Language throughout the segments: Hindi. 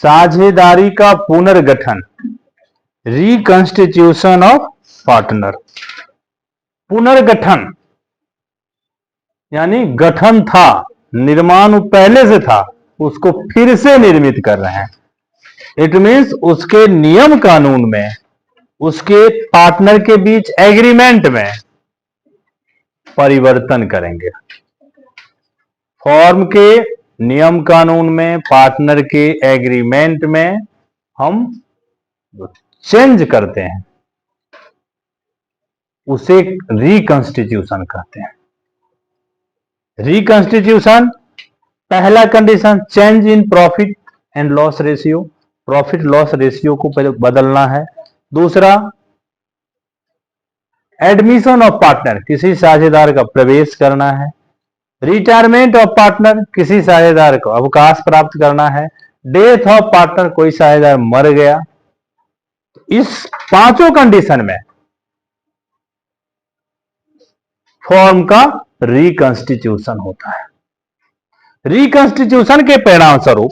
साझेदारी का पुनर्गठन, रिकंस्टिट्यूशन ऑफ पार्टनर। पुनर्गठन यानी गठन था, निर्माण पहले से था, उसको फिर से निर्मित कर रहे हैं। इट मीन्स उसके नियम कानून में, उसके पार्टनर के बीच एग्रीमेंट में परिवर्तन करेंगे। फॉर्म के नियम कानून में, पार्टनर के एग्रीमेंट में हम चेंज करते हैं, उसे रिकंस्टिट्यूशन कहते हैं। रिकंस्टिट्यूशन, पहला condition change in profit and loss ratio, profit loss ratio को बदलना है। दूसरा एडमिशन ऑफ पार्टनर, किसी साझेदार का प्रवेश करना है। रिटायरमेंट ऑफ पार्टनर, किसी साझेदार को अवकाश प्राप्त करना है। डेथ ऑफ पार्टनर, कोई साझेदार मर गया। इस पांचों कंडीशन में फॉर्म का रिकंस्टिट्यूशन होता है। रिकंस्टिट्यूशन के परिणाम स्वरूप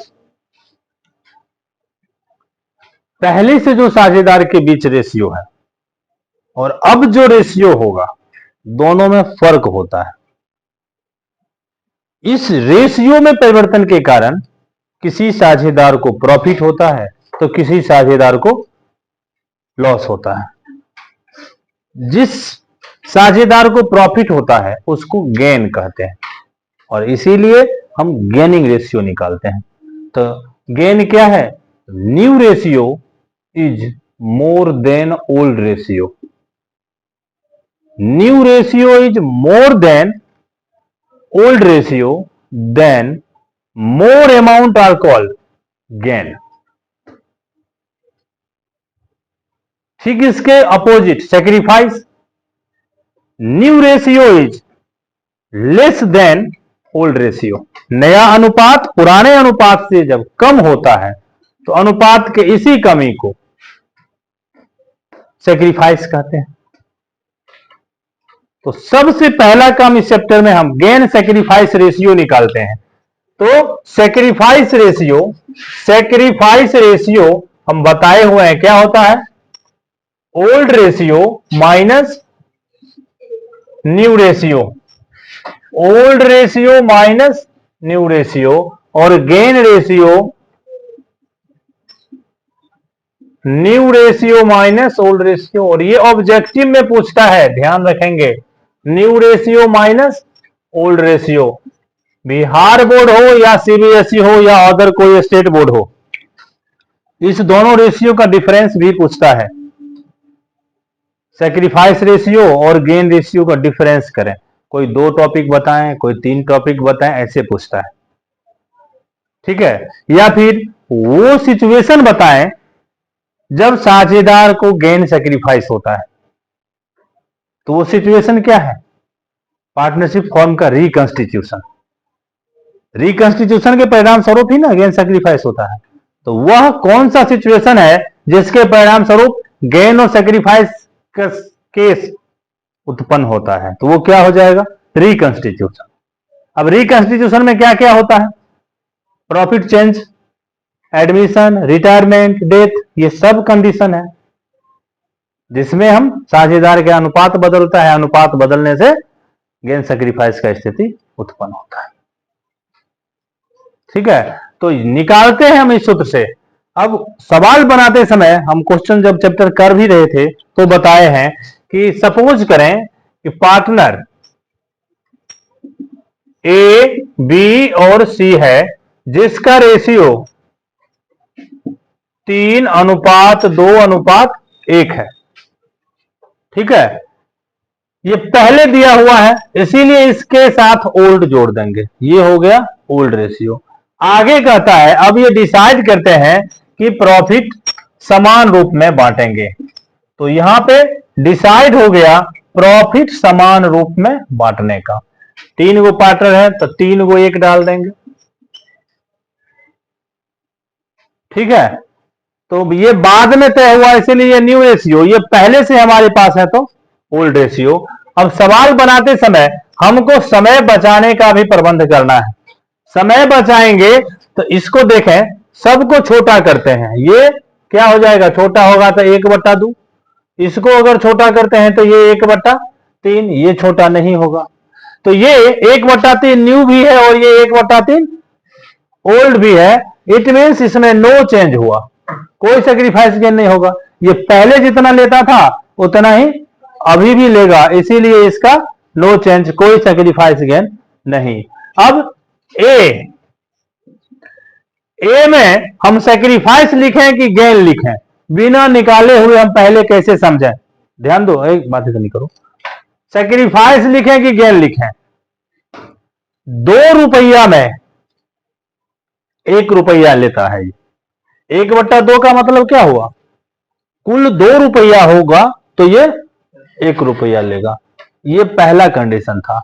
पहले से जो साझेदार के बीच रेशियो है और अब जो रेशियो होगा, दोनों में फर्क होता है। इस रेशियो में परिवर्तन के कारण किसी साझेदार को प्रॉफिट होता है तो किसी साझेदार को लॉस होता है। जिस साझेदार को प्रॉफिट होता है उसको गेन कहते हैं और इसीलिए हम गेनिंग रेशियो निकालते हैं। तो गेन क्या है? New ratio is more than old ratio. New ratio is more than old ratio, then more amount are called gain। ठीक इसके opposite sacrifice, new ratio is less than old ratio. नया अनुपात पुराने अनुपात से जब कम होता है तो अनुपात के इसी कमी को सेक्रीफाइस कहते हैं। तो सबसे पहला काम इस चैप्टर में हम गेन सेक्रीफाइस रेशियो निकालते हैं। तो सेक्रीफाइस रेशियो हम बताए हुए हैं क्या होता है? Old ratio minus new ratio, old ratio minus new ratio, और gain ratio new ratio minus old ratio. और ये ऑब्जेक्टिव में पूछता है, ध्यान रखेंगे, new ratio minus old ratio. Bihar board हो या सीबीएसई हो या अदर कोई स्टेट बोर्ड हो, इस दोनों रेशियो का डिफरेंस भी पूछता है। सेक्रीफाइस रेशियो और गेन रेशियो का डिफरेंस करें, कोई 2 टॉपिक बताएं, कोई 3 टॉपिक बताएं, ऐसे पूछता है। ठीक है, या फिर वो सिचुएशन बताएं जब साझेदार को गेन सेक्रीफाइस होता है। तो वो सिचुएशन क्या है? पार्टनरशिप फॉर्म का रिकंस्टिट्यूशन। रिकंस्टिट्यूशन के परिणाम स्वरूप ही ना गेन सेक्रीफाइस होता है। तो वह कौन सा सिचुएशन है जिसके परिणाम स्वरूप गेन और सेक्रीफाइस का केस उत्पन्न होता है? तो वो क्या हो जाएगा? रिकंस्टिट्यूशन। अब रिकंस्टिट्यूशन में क्या क्या होता है? Profit change, admission, retirement, death, ये सब कंडीशन है जिसमें हम साझेदार के अनुपात बदलता है, अनुपात बदलने से गेन सेक्रीफाइस का स्थिति उत्पन्न होता है। ठीक है, तो निकालते हैं हम इस सूत्र से। अब सवाल बनाते समय हम क्वेश्चन जब चैप्टर कर भी रहे थे तो बताए हैं कि सपोज करें कि पार्टनर ए, बी और सी है जिसका रेशियो 3:2:1 है। ठीक है, ये पहले दिया हुआ है इसीलिए इसके साथ ओल्ड जोड़ देंगे, ये हो गया ओल्ड रेशियो। आगे कहता है अब ये डिसाइड करते हैं कि प्रॉफिट समान रूप में बांटेंगे। तो यहां पे डिसाइड हो गया प्रॉफिट समान रूप में बांटने का। 3 गो पार्टनर है तो 3 गो 1 डाल देंगे। ठीक है, तो ये बाद में तय हुआ इसीलिए ये न्यू रेशियो, ये पहले से हमारे पास है तो ओल्ड रेशियो। अब सवाल बनाते समय हमको समय बचाने का भी प्रबंध करना है। समय बचाएंगे तो इसको देखें, सबको छोटा करते हैं, ये क्या हो जाएगा, छोटा होगा तो 1/2, इसको अगर छोटा करते हैं तो ये 1/3, ये छोटा नहीं होगा। तो ये 1/3 न्यू भी है और ये 1/3 ओल्ड भी है। इट मीन्स इसमें नो चेंज हुआ, कोई सेक्रीफाइस गेन नहीं होगा। ये पहले जितना लेता था उतना ही अभी भी लेगा, इसीलिए इसका नो चेंज, कोई सेक्रीफाइस गेन नहीं। अब ए में हम सेक्रीफाइस लिखें कि गेन लिखें, बिना निकाले हुए हम पहले कैसे समझें, ध्यान दो, एक बात नहीं करो। सेक्रीफाइस लिखें कि गेन लिखें, 2 रुपया में 1 रुपया लेता है। 1/2 का मतलब क्या हुआ, कुल 2 रुपया होगा तो ये 1 रुपया लेगा। ये पहला कंडीशन था।